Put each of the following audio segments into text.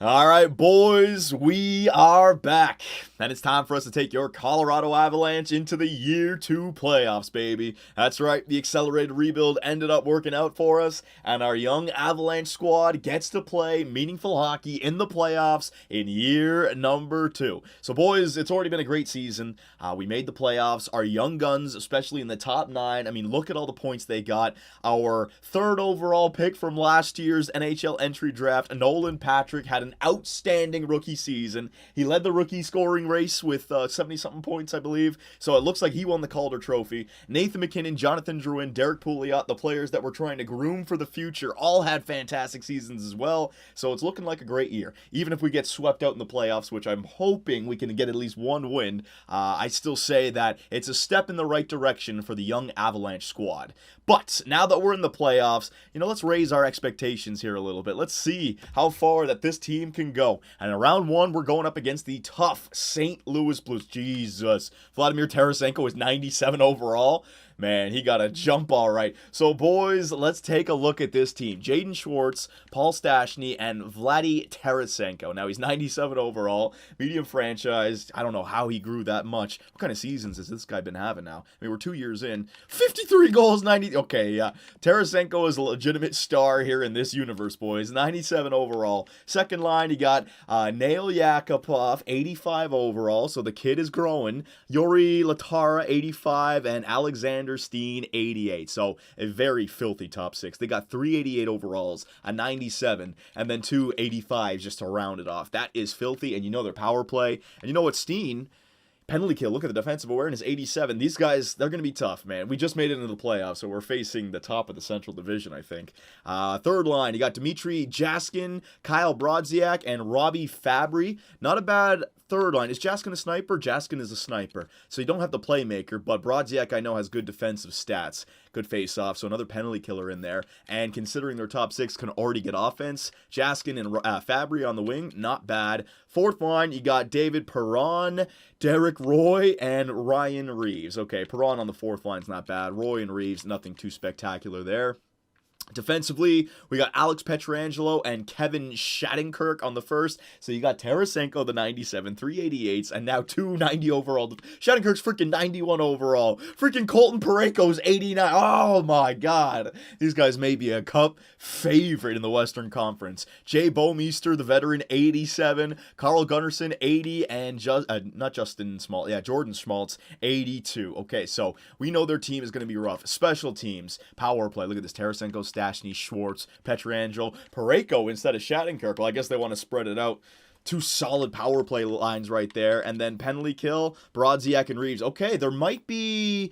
All right, boys, we are back. And it's time for us to take your Colorado Avalanche into the year two playoffs, baby. That's right, the accelerated rebuild ended up working out for us, and our young Avalanche squad gets to play meaningful hockey in the playoffs in year number two. So, boys, it's already been a great season. We made the playoffs. Our young guns, especially in the top nine, I mean, look at all the points they got. Our third overall pick from last year's NHL entry draft, Nolan Patrick, had an outstanding rookie season. He led the rookie scoring race with 70-something points, I believe. So it looks like he won the Calder Trophy. Nathan MacKinnon, Jonathan Drouin, Derek Pouliot, the players that we're trying to groom for the future, all had fantastic seasons as well. So it's looking like a great year. Even if we get swept out in the playoffs, which I'm hoping we can get at least one win, I still say that it's a step in the right direction for the young Avalanche squad. But now that we're in the playoffs, let's raise our expectations here a little bit. Let's see how far that this team can go. And in round one, we're going up against the tough St. Louis Blues. Jesus. Vladimir Tarasenko is 97 overall. Man, he got a jump all right. So, boys, let's take a look at this team. Jaden Schwartz, Paul Stastny, and Vladdy Tarasenko. Now, he's 97 overall, medium franchise. I don't know how he grew that much. What kind of seasons has this guy been having now? I mean, we're 2 years in. 53 goals, 90. Okay, yeah. Tarasenko is a legitimate star here in this universe, boys. 97 overall. Second line, you got Nail Yakupov, 85 overall. So the kid is growing. Yuri Latara, 85, and Alexander Steen, 88. So a very filthy top six. They got 388 overalls, a 97, and then two 85s just to round it off. That is filthy, and their power play. And you know what, Steen, penalty kill, look at the defensive awareness, 87. These guys, they're going to be tough, man. We just made it into the playoffs, so we're facing the top of the Central Division, I think. Third line, you got Dmitry Jaskin, Kyle Brodziak, and Robbie Fabry. Not a bad third line. Is Jaskin a sniper? Jaskin is a sniper. So you don't have the playmaker, but Brodziak, I know, has good defensive stats. Good face-off, so another penalty killer in there. And considering their top six can already get offense, Jaskin and Fabry on the wing, not bad. Fourth line, you got David Perron, Derek Roy, and Ryan Reeves. Okay, Perron on the fourth line's not bad. Roy and Reeves, nothing too spectacular there. Defensively, we got Alex Pietrangelo and Kevin Shattenkirk on the first. So you got Tarasenko, the 97, 388s, and now 290 overall. Shattenkirk's freaking 91 overall. Freaking Colton Parayko's 89. Oh my god. These guys may be a cup favorite in the Western Conference. Jay Bouwmeester, the veteran, 87. Carl Gunnarsson, 80. And Jordan Schmaltz, 82. Okay, so we know their team is going to be rough. Special teams, power play. Look at this. Tarasenko, Stastny, Schwartz, Pietrangelo, Parayko instead of Shattenkirk. Well, I guess they want to spread it out. Two solid power play lines right there, and then penalty kill, Brodziak and Reeves. Okay, there might be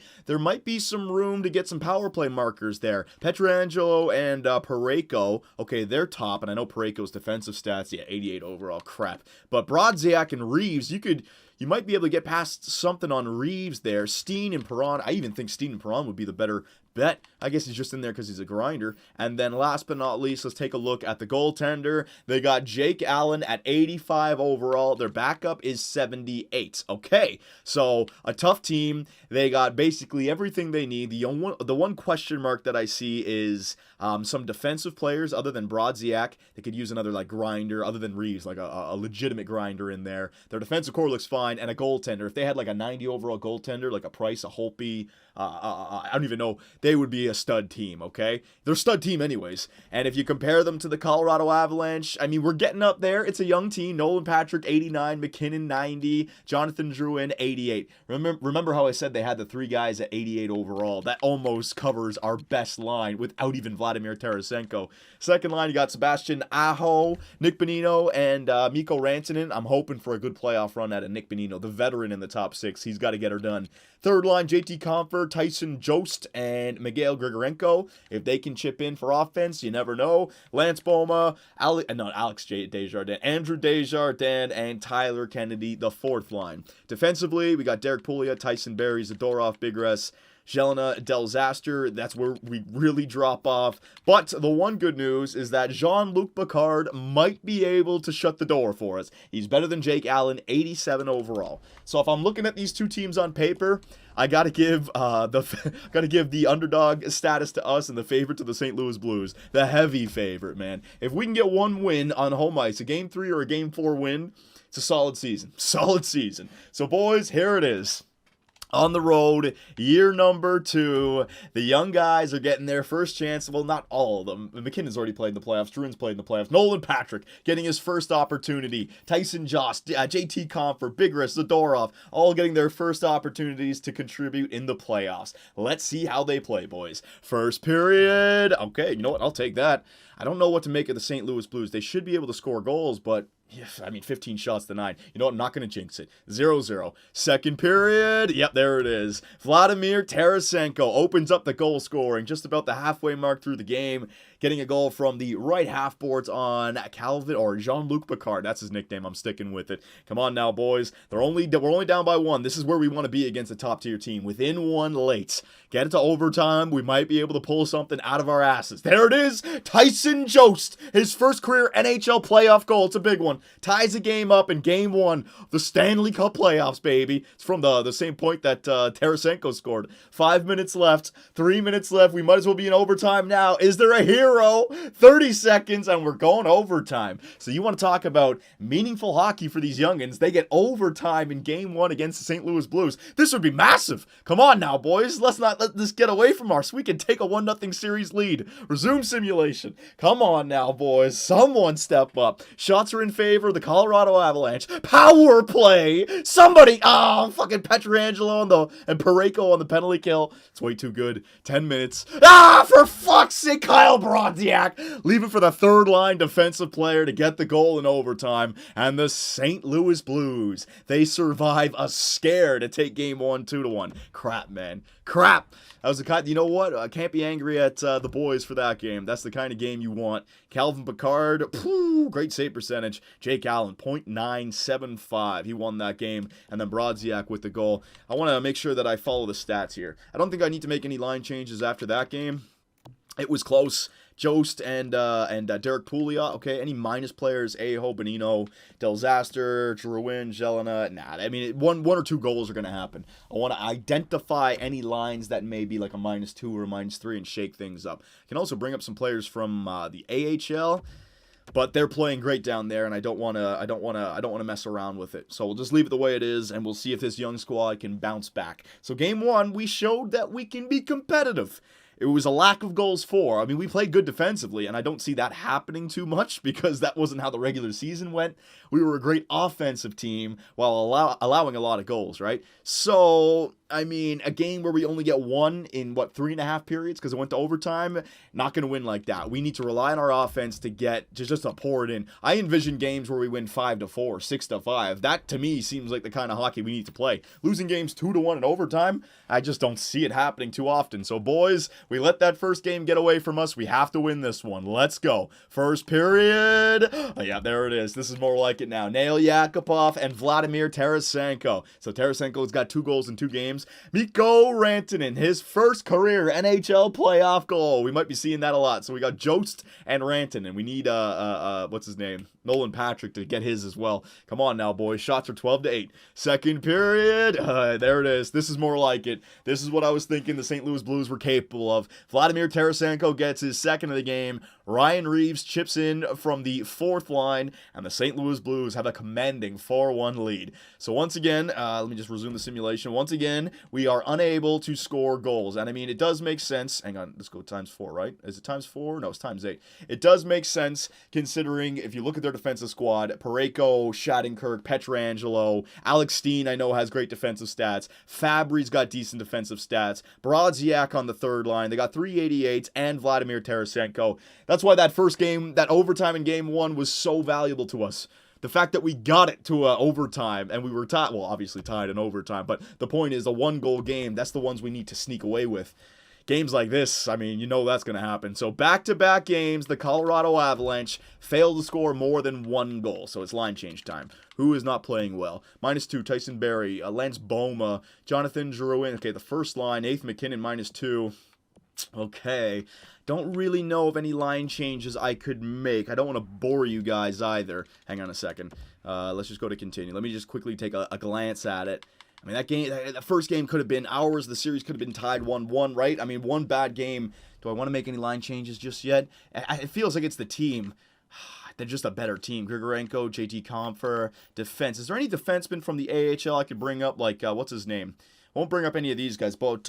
some room to get some power play markers there. Pietrangelo and Parayko. Okay, they're top, and I know Parayko's defensive stats, 88 overall, crap. But Brodziak and Reeves, you might be able to get past something on Reeves there. Steen and Perron. I even think Steen and Perron would be the better bet. I guess he's just in there because he's a grinder. And then last but not least, let's take a look at the goaltender. They got Jake Allen at 85 overall. Their backup is 78. Okay, so a tough team. They got basically everything they need. The one question mark that I see is some defensive players other than Brodziak. They could use another grinder other than Reeves, like a legitimate grinder in there. Their defensive core looks fine, and a goaltender. If they had a 90 overall goaltender, like a Price, a Holtby, I don't even know, they would be a stud team, okay? They're a stud team anyways. And if you compare them to the Colorado Avalanche, I mean, we're getting up there. It's a young team. Nolan Patrick, 89. MacKinnon, 90. Jonathan Drouin, 88. Remember how I said they had the three guys at 88 overall? That almost covers our best line without even Vladimir Tarasenko. Second line, you got Sebastian Aho, Nick Bonino, and Mikko Rantanen. I'm hoping for a good playoff run out of Nick Bonino, the veteran in the top six. He's got to get her done. Third line, JT Compher, Tyson Jost, and Miguel Grigorenko. If they can chip in for offense, you never know. Lance Boma, Desjardins, Andrew Desjardins, and Tyler Kennedy, the fourth line. Defensively, we got Derek Pouliot, Tyson Barrie, Zadorov, Bigres, Jelena, Delzaster, that's where we really drop off. But the one good news is that Jean-Luc Picard might be able to shut the door for us. He's better than Jake Allen, 87 overall. So if I'm looking at these two teams on paper, I gotta give the underdog status to us and the favorite to the St. Louis Blues. The heavy favorite, man. If we can get one win on home ice, a Game 3 or a Game 4 win, it's a solid season. Solid season. So, boys, here it is. On the road, year number 2. The young guys are getting their first chance. Well, not all of them. McKinnon's already played in the playoffs. Druin's played in the playoffs. Nolan Patrick getting his first opportunity. Tyson Jost, JT Compher, Bigris, Zadorov, all getting their first opportunities to contribute in the playoffs. Let's see how they play, boys. First period. Okay, you know what? I'll take that. I don't know what to make of the St. Louis Blues. They should be able to score goals, but 15 shots to 9. You know what? I'm not going to jinx it. 0-0. Second period. Yep, there it is. Vladimir Tarasenko opens up the goal scoring just about the halfway mark through the game, getting a goal from the right half boards on Calvin or Jean-Luc Picard. That's his nickname. I'm sticking with it. Come on now, boys. We're only down by 1. This is where we want to be against a top-tier team. Within 1 late. Get it to overtime. We might be able to pull something out of our asses. There it is. Tyson Jost. His first career NHL playoff goal. It's a big one. Ties the game up in Game 1 of the Stanley Cup playoffs, baby. It's from the same point that Tarasenko scored. 5 minutes left. 3 minutes left. We might as well be in overtime now. Is there a hero? 30 seconds, and we're going overtime. So you want to talk about meaningful hockey for these youngins. They get overtime in Game 1 against the St. Louis Blues. This would be massive. Come on now, boys. Let's not let this get away from us. We can take a 1-0 series lead. Resume simulation. Come on now, boys. Someone step up. Shots are in favor of the Colorado Avalanche. Power play. Somebody. Oh, fucking Pietrangelo and Parayko on the penalty kill. It's way too good. 10 minutes. For fuck's sake, Kyle Brodziak. Leave it for the third line defensive player to get the goal in overtime. And the St. Louis Blues, they survive a scare to take Game 1 2-1. Crap, man. Crap. That was the kind. You know what? I can't be angry at the boys for that game. That's the kind of game you want. Calvin Picard, great save percentage. Jake Allen, .975. He won that game. And then Brodziak with the goal. I want to make sure that I follow the stats here. I don't think I need to make any line changes after that game. It was close. Jost and Derek Pouliot, okay, any minus players, Aho, Bonino, Delzaster, Drouin, Jelena, nah, I mean, one or two goals are going to happen. I want to identify any lines that may be like a -2 or a -3 and shake things up. I can also bring up some players from the AHL, but they're playing great down there, and I don't want to mess around with it. So we'll just leave it the way it is, and we'll see if this young squad can bounce back. So Game 1, we showed that we can be competitive. It was a lack of goals for. I mean, we played good defensively, and I don't see that happening too much because that wasn't how the regular season went. We were a great offensive team while allowing a lot of goals, right? So, I mean, a game where we only get 1 in, 3.5 periods because it went to overtime, not going to win like that. We need to rely on our offense to just to pour it in. I envision games where we win 5-4, 6-5. That, to me, seems like the kind of hockey we need to play. Losing games 2-1 in overtime, I just don't see it happening too often. So, boys, we let that first game get away from us. We have to win this one. Let's go. First period. Oh, yeah, there it is. This is more like it now. Nail Yakupov and Vladimir Tarasenko. So Tarasenko's got 2 goals in 2 games. Mikko Rantanen, his first career NHL playoff goal. We might be seeing that a lot. So we got Jost and Rantanen. We need, what's his name? Nolan Patrick to get his as well. Come on now, boys. Shots are 12-8. Second period. There it is. This is more like it. This is what I was thinking the St. Louis Blues were capable of. Vladimir Tarasenko gets his second of the game. Ryan Reeves chips in from the 4th line, and the St. Louis Blues have a commanding 4-1 lead. So once again, let me just resume the simulation. Once again, we are unable to score goals. And I mean, it does make sense. Hang on, let's go ×4, right? Is it ×4? No, it's ×8. It does make sense considering if you look at their defensive squad, Parayko, Shattenkirk, Pietrangelo, Alex Steen, I know, has great defensive stats. Fabry's got decent defensive stats. Brodziak on the 3rd line. They got 388s and Vladimir Tarasenko. That's why that first game, that overtime in Game 1 was so valuable to us. The fact that we got it to overtime and we were tied, well, obviously tied in overtime, but the point is a 1-goal game, that's the ones we need to sneak away with. games like this, I mean, you know that's going to happen. So back-to-back games, the Colorado Avalanche failed to score more than one goal. So it's line change time. Who is not playing well? -2, Tyson Barrie, Lance Boma, Jonathan Drouin. Okay, the first line, Nathan McKinnon, -2. Okay, don't really know of any line changes I could make. I don't want to bore you guys either. Hang on a second. Let's just go to continue. Let me just quickly take a glance at it. I mean, that first game could have been ours. The series could have been tied 1-1, right? I mean, one bad game. Do I want to make any line changes just yet? It feels like it's the team. They're just a better team. Grigorenko, JT Compher, defense. Is there any defenseman from the AHL I could bring up? Like, what's his name? Won't bring up any of these guys, but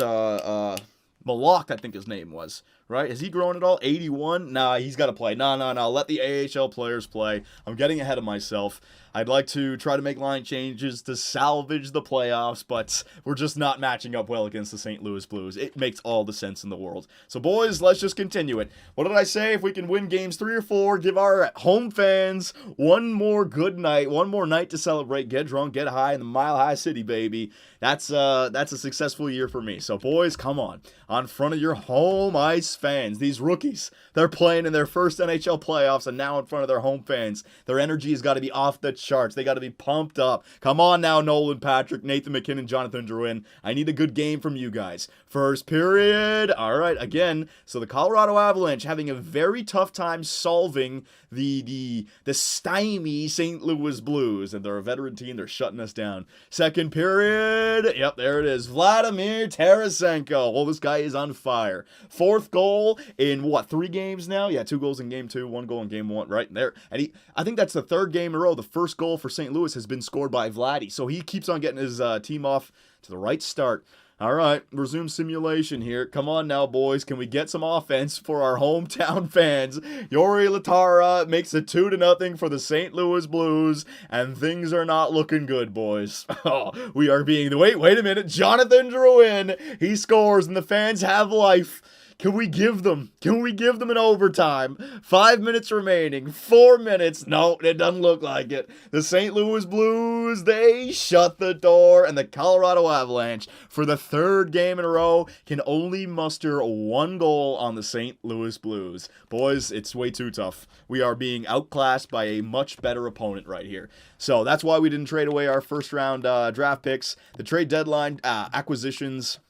Malak, I think his name was, right? Has he grown at all? 81? Nah, he's got to play. No. Let the AHL players play. I'm getting ahead of myself. I'd like to try to make line changes to salvage the playoffs, but we're just not matching up well against the St. Louis Blues. It makes all the sense in the world. So, boys, let's just continue it. What did I say? If we can win games 3 or 4, give our home fans one more good night, one more night to celebrate, get drunk, get high in the Mile High City, baby. That's a successful year for me. So, boys, come on front of your home ice fans. These rookies, they're playing in their first NHL playoffs, and now in front of their home fans. Their energy has got to be off the charts. They got to be pumped up. Come on now, Nolan Patrick, Nathan McKinnon, Jonathan Drouin. I need a good game from you guys. First period. All right, again, so the Colorado Avalanche having a very tough time solving the stymie St. Louis Blues, and they're a veteran team. They're shutting us down. Second period. Yep, there it is. Vladimir Tarasenko. Well, this guy is on fire. Fourth goal in, 3 games now? Yeah, 2 goals in game 2, 1 goal in game 1, right there. And I think that's the 3rd game in a row. The first goal for St. Louis has been scored by Vladdy, so he keeps on getting his team off to the right start. All right, resume simulation here. Come on now, boys. Can we get some offense for our hometown fans? Yori Latara makes it 2-0 for the St. Louis Blues, and things are not looking good, boys. Oh, we are being... Wait a minute. Jonathan Drouin, he scores, and the fans have life. Can we give them an overtime? 5 minutes remaining. 4 minutes. No, it doesn't look like it. The St. Louis Blues, they shut the door, and the Colorado Avalanche, for the 3rd game in a row, can only muster 1 goal on the St. Louis Blues. Boys, it's way too tough. We are being outclassed by a much better opponent right here. So that's why we didn't trade away our first-round draft picks. The trade deadline acquisitions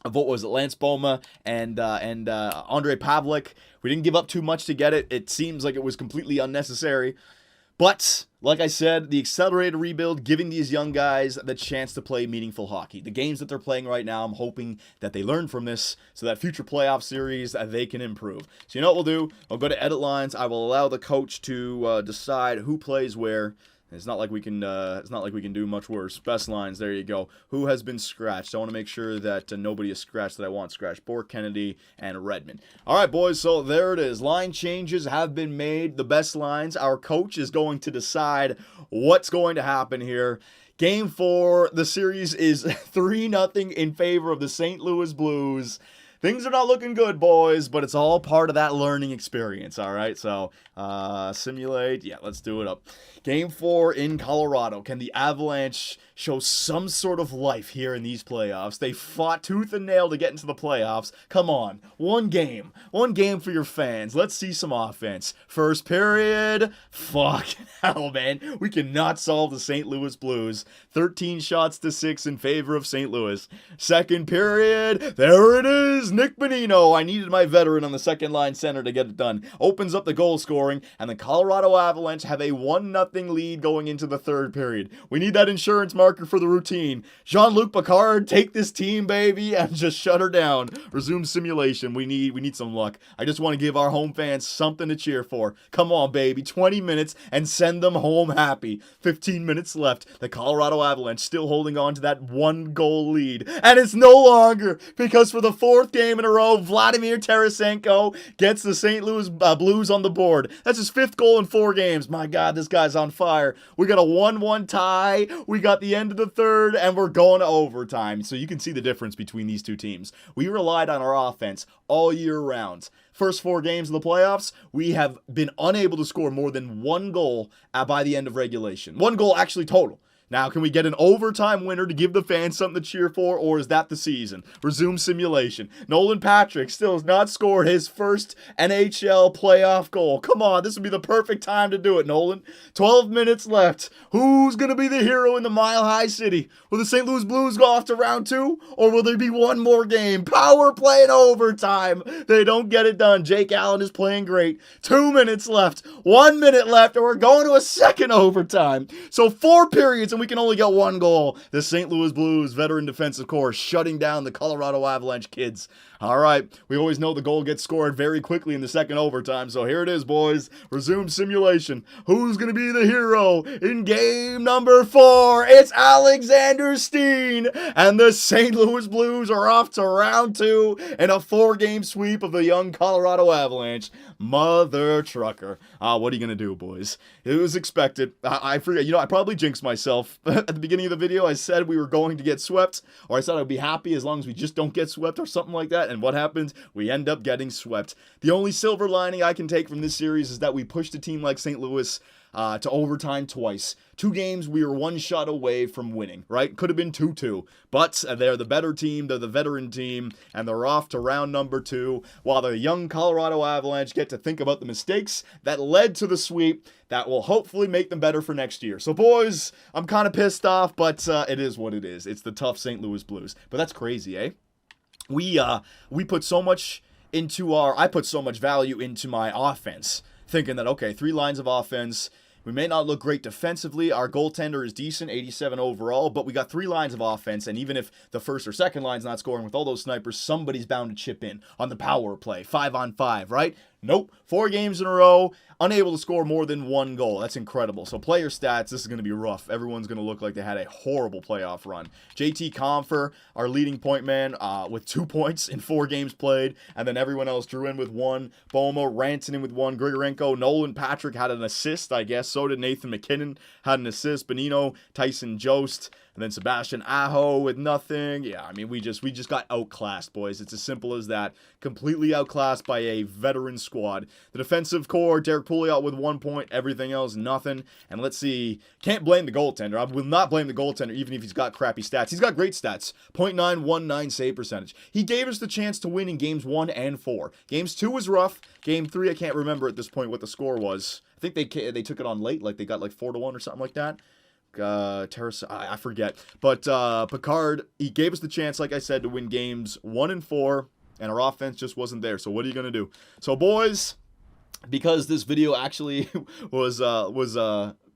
of what was it, Lance Boma and Andre Pavlik. We didn't give up too much to get it. It seems like it was completely unnecessary. But, like I said, the accelerated rebuild, giving these young guys the chance to play meaningful hockey. The games that they're playing right now, I'm hoping that they learn from this so that future playoff series, they can improve. So you know what we'll do? I'll go to edit lines. I will allow the coach to decide who plays where. It's not like we can do much worse. Best lines, there you go. Who has been scratched? I want to make sure that nobody is scratched that I want scratched. Bork, Kennedy, and Redmond. All right, boys, so there it is. Line changes have been made. The best lines. Our coach is going to decide what's going to happen here. Game 4, the series is 3-0 in favor of the St. Louis Blues. Things are not looking good, boys, but it's all part of that learning experience, all right? So, simulate. Yeah, let's do it up. Game 4 in Colorado. Can the Avalanche show some sort of life here in these playoffs? They fought tooth and nail to get into the playoffs. Come on. One game. One game for your fans. Let's see some offense. First period. Fuck hell, man. We cannot solve the St. Louis Blues. 13 shots to 6 in favor of St. Louis. Second period. There it is. Nick Bonino. I needed my veteran on the second line center to get it done. Opens up the goal scoring, and the Colorado Avalanche have a 1-0 lead going into the 3rd period. We need that insurance marker for the routine. Jean-Luc Picard, take this team, baby, and just shut her down. Resume simulation. We need some luck. I just want to give our home fans something to cheer for. Come on, baby. 20 minutes and send them home happy. 15 minutes left. The Colorado Avalanche still holding on to that 1-goal lead. And it's no longer, because for the 4th game in a row, Vladimir Tarasenko gets the St. Louis Blues on the board. That's his 5th goal in 4 games. My God, this guy's on fire. We got a 1-1 tie. We got the end of the 3rd, and we're going to overtime. So you can see the difference between these two teams. We relied on our offense all year round. First 4 games of the playoffs, we have been unable to score more than 1 goal by the end of regulation. 1 goal actually total. Now, can we get an overtime winner to give the fans something to cheer for, or is that the season? Resume simulation. Nolan Patrick still has not scored his first NHL playoff goal. Come on, this would be the perfect time to do it, Nolan. 12 minutes left. Who's going to be the hero in the Mile High City? Will the St. Louis Blues go off to round 2, or will there be one more game? Power play in overtime. They don't get it done. Jake Allen is playing great. 2 minutes left. 1 minute left, and we're going to a second overtime. So 4 periods, and we can only get 1 goal. The St. Louis Blues veteran defensive corps shutting down the Colorado Avalanche kids. All right, we always know the goal gets scored very quickly in the second overtime, so here it is, boys. Resume simulation. Who's going to be the hero in game number 4? It's Alexander Steen, and the St. Louis Blues are off to round 2 in a 4-game sweep of the young Colorado Avalanche. Mother trucker. What are you going to do, boys? It was expected. I forget, I probably jinxed myself. At the beginning of the video, I said we were going to get swept, or I said I'd be happy as long as we just don't get swept or something like that. And what happens? We end up getting swept. The only silver lining I can take from this series is that we pushed a team like St. Louis to overtime twice. 2 games, we were 1 shot away from winning, right? Could have been 2-2. But they're the better team, they're the veteran team, and they're off to round number 2, while the young Colorado Avalanche get to think about the mistakes that led to the sweep that will hopefully make them better for next year. So, boys, I'm kind of pissed off, but it is what it is. It's the tough St. Louis Blues. But that's crazy, eh? We put so much into I put so much value into my offense, thinking that, okay, 3 lines of offense. We may not look great defensively. Our goaltender is decent, 87 overall, but we got 3 lines of offense, and even if the first or second line's not scoring with all those snipers, somebody's bound to chip in on the power play, 5-on-5, right? Nope. 4 games in a row, unable to score more than 1 goal. That's incredible. So player stats, this is going to be rough. Everyone's going to look like they had a horrible playoff run. JT Compher, our leading point man, with 2 points in 4 games played, and then everyone else drew in with 1. Boma, Rantanen with 1. Grigorenko, Nolan Patrick had an assist, I guess. So did Nathan McKinnon, had an assist. Benino, Tyson Jost, and then Sebastian Aho with nothing. Yeah, I mean, we just got outclassed, boys. It's as simple as that. Completely outclassed by a veteran squad. The defensive core, Derek Pouliot with 1 point. Everything else, nothing. And let's see. Can't blame the goaltender. I will not blame the goaltender, even if he's got crappy stats. He's got great stats. .919 save percentage. He gave us the chance to win in games 1 and 4. Games 2 was rough. Game 3, I can't remember at this point what the score was. I think they took it on late, like they got like 4-1 or something like that. I forget. But Picard, he gave us the chance, like I said, to win games 1 and 4, and our offense just wasn't there. So what are you going to do? So, boys, because this video actually was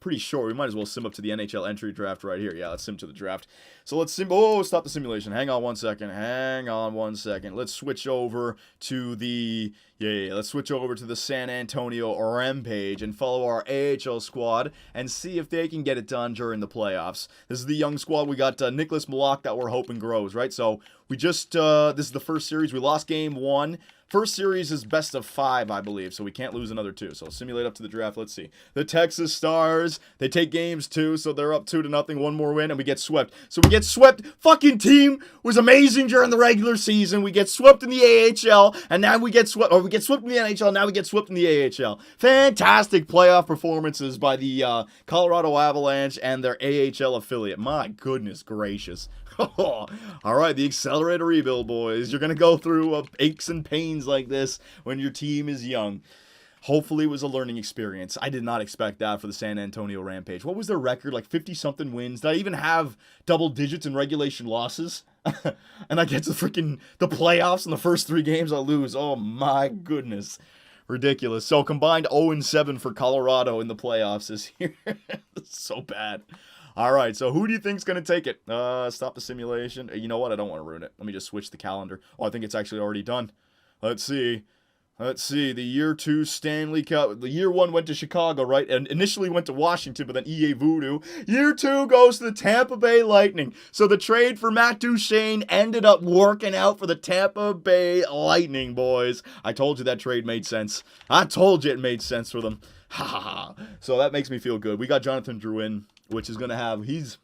pretty short, we might as well sim up to the NHL entry draft right here. Yeah, let's sim to the draft. So let's sim. Oh, stop the simulation. Hang on 1 second. Let's switch over to the let's switch over to the San Antonio Rampage and follow our AHL squad and see if they can get it done during the playoffs. This is the young squad. We got Nicholas Malak that we're hoping grows, right? So we just this is the first series. We lost game 1. First series is best of 5, I believe, so we can't lose another 2. So simulate up to the draft. Let's see. The Texas Stars, they take games 2, so they're up 2-0. 1 more win, and we get swept. So we get swept. Fucking team was amazing during the regular season. We get swept in the AHL, and now we get swept, or we get swept in the NHL, now we get swept in the AHL. Fantastic playoff performances by the Colorado Avalanche and their AHL affiliate. My goodness gracious. All right, the accelerator rebuild, boys. You're going to go through aches and pains like this when your team is young. Hopefully it was a learning experience. I did not expect that for the San Antonio Rampage. What was their record? Like 50-something wins. Did I even have double digits in regulation losses? And I get to the playoffs in the first 3 games I lose. Oh my goodness. Ridiculous. So combined 0-7 for Colorado in the playoffs this year. That's so bad. All right, so who do you think's going to take it? Stop the simulation. You know what? I don't want to ruin it. Let me just switch the calendar. Oh, I think it's actually already done. Let's see. The year 2 Stanley Cup. The year 1 went to Chicago, right? And initially went to Washington, but then EA Voodoo. Year 2 goes to the Tampa Bay Lightning. So the trade for Matt Duchene ended up working out for the Tampa Bay Lightning, boys. I told you that trade made sense. I told you it made sense for them. Ha ha ha. So that makes me feel good. We got Jonathan Drouin, which is going to have, he's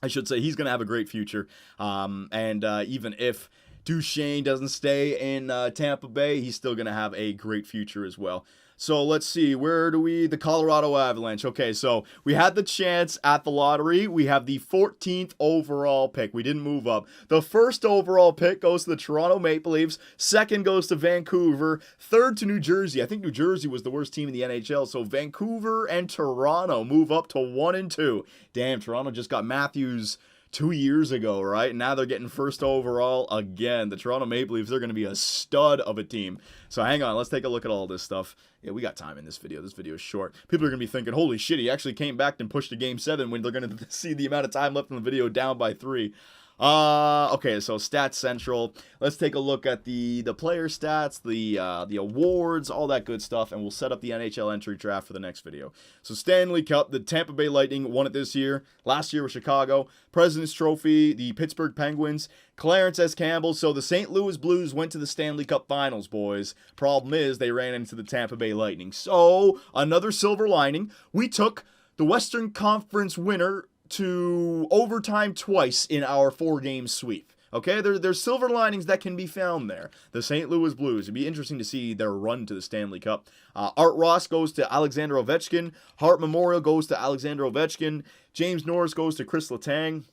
going to have a great future. Even if Duchene doesn't stay in Tampa Bay, he's still going to have a great future as well. So let's see, the Colorado Avalanche. Okay, so we had the chance at the lottery. We have the 14th overall pick. We didn't move up. The first overall pick goes to the Toronto Maple Leafs. Second goes to Vancouver. Third to New Jersey. I think New Jersey was the worst team in the NHL. So Vancouver and Toronto move up to 1 and 2. Damn, Toronto just got Matthews 2 years ago, right? And now they're getting first overall again. The Toronto Maple Leafs, they're going to be a stud of a team. So hang on, let's take a look at all this stuff. Yeah, we got time in this video. This video is short. People are going to be thinking, holy shit, he actually came back and pushed to Game 7 when they're going to see the amount of time left in the video down by 3. Okay, so Stats Central. Let's take a look at the player stats, the awards, all that good stuff, and we'll set up the NHL entry draft for the next video. So Stanley Cup, the Tampa Bay Lightning won it this year. Last year was Chicago. President's Trophy, the Pittsburgh Penguins. Clarence S. Campbell. So the St. Louis Blues went to the Stanley Cup Finals, boys. Problem is, they ran into the Tampa Bay Lightning. So, another silver lining. We took the Western Conference winner to overtime twice in our 4-game sweep. Okay, there's silver linings that can be found there. The St. Louis Blues. It'd be interesting to see their run to the Stanley Cup. Art Ross goes to Alexander Ovechkin. Hart Memorial goes to Alexander Ovechkin. James Norris goes to Chris Letang.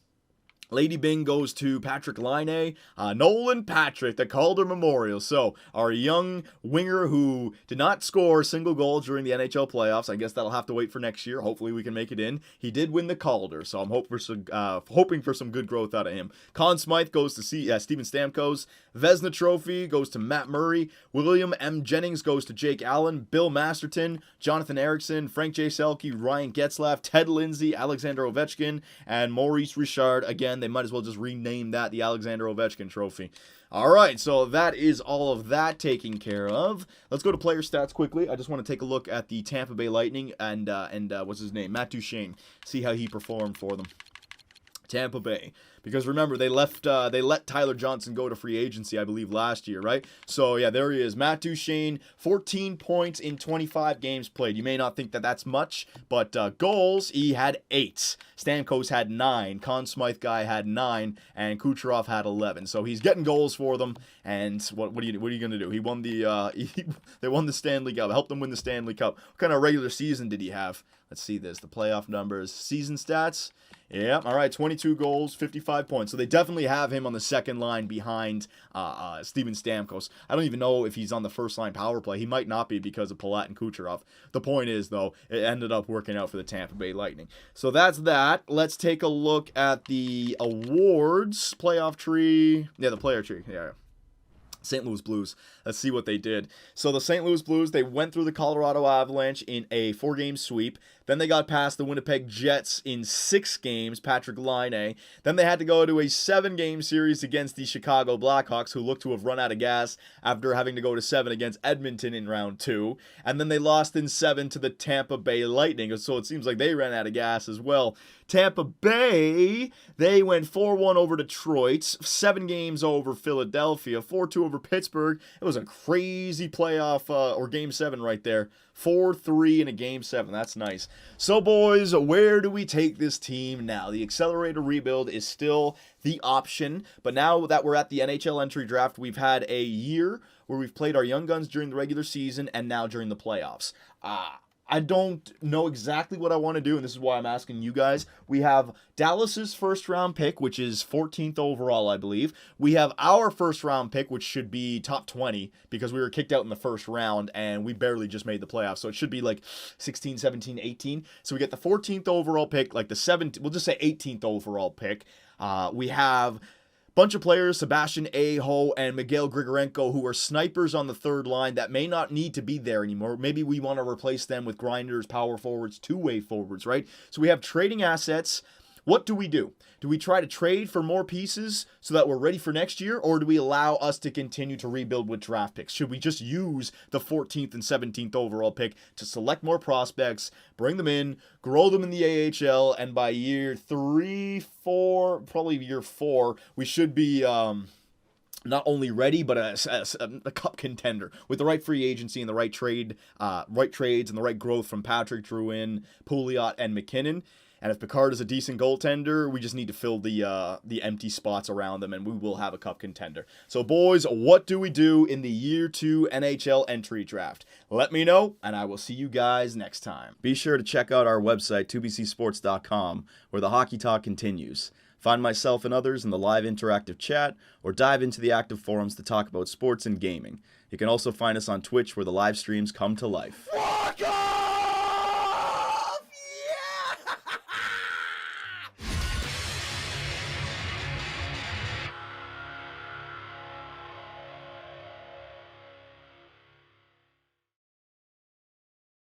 Lady Bing goes to Patrick Laine. Nolan Patrick, the Calder Memorial. So, our young winger who did not score a single goal during the NHL playoffs. I guess that'll have to wait for next year. Hopefully we can make it in. He did win the Calder, so I'm hoping for some good growth out of him. Conn Smythe goes to Steven Stamkos. Vezina Trophy goes to Matt Murray. William M. Jennings goes to Jake Allen. Bill Masterton, Jonathan Erickson, Frank J. Selke, Ryan Getzlaf, Ted Lindsay, Alexander Ovechkin, and Maurice Richard. Again, they might as well just rename that the Alexander Ovechkin Trophy. All right, so that is all of that taken care of. Let's go to player stats quickly. I just want to take a look at the Tampa Bay Lightning and what's his name? Matt Duchene. See how he performed for them. Tampa Bay. Because remember, they let Tyler Johnson go to free agency, I believe, last year, right? So, yeah, there he is. Matt Duchene, 14 points in 25 games played. You may not think that that's much, but goals, he had 8. Stamkos had 9. Conn Smythe guy had 9. And Kucherov had 11. So, he's getting goals for them. And what are you going to do? He won they won the Stanley Cup. Helped them win the Stanley Cup. What kind of regular season did he have? Let's see this. The playoff numbers. Season stats. Yeah, all right, 22 goals, 55 points. So they definitely have him on the second line behind Steven Stamkos. I don't even know if he's on the first line power play. He might not be because of Palat and Kucherov. The point is, though, it ended up working out for the Tampa Bay Lightning. So that's that. Let's take a look at the awards. Playoff tree. Yeah, the player tree. Yeah. St. Louis Blues. Let's see what they did. So the St. Louis Blues, they went through the Colorado Avalanche in a 4-game sweep. Then they got past the Winnipeg Jets in 6 games, Patrick Laine. Then they had to go to a 7-game series against the Chicago Blackhawks, who looked to have run out of gas after having to go to 7 against Edmonton in round 2. And then they lost in 7 to the Tampa Bay Lightning, so it seems like they ran out of gas as well. Tampa Bay, they went 4-1 over Detroit, 7 games over Philadelphia, 4-2 over Pittsburgh. It was a crazy playoff or Game 7 right there. 4-3 in a Game 7. That's nice. So, boys, where do we take this team now? The accelerator rebuild is still the option, but now that we're at the NHL entry draft, we've had a year where we've played our young guns during the regular season and now during the playoffs. I don't know exactly what I want to do, and this is why I'm asking you guys. We have Dallas's first-round pick, which is 14th overall, I believe. We have our first-round pick, which should be top 20, because we were kicked out in the first round, and we barely just made the playoffs, so it should be like 16, 17, 18. So we get the 14th overall pick, like the 17th, we'll just say 18th overall pick. We have bunch of players, Sebastian Aho and Miguel Grigorenko, who are snipers on the third line that may not need to be there anymore. Maybe we want to replace them with grinders, power forwards, two-way forwards, right? So we have trading assets. What do? Do we try to trade for more pieces so that we're ready for next year, or do we allow us to continue to rebuild with draft picks? Should we just use the 14th and 17th overall pick to select more prospects, bring them in, grow them in the AHL, and by year 3, 4, probably year 4, we should be not only ready, but a cup contender with the right free agency and the right trades and the right growth from Patrick Drouin, Pouliot, and McKinnon. And if Picard is a decent goaltender, we just need to fill the empty spots around them, and we will have a cup contender. So, boys, what do we do in the Year 2 NHL entry draft? Let me know, and I will see you guys next time. Be sure to check out our website, 2bcsports.com, where the hockey talk continues. Find myself and others in the live interactive chat, or dive into the active forums to talk about sports and gaming. You can also find us on Twitch, where the live streams come to life.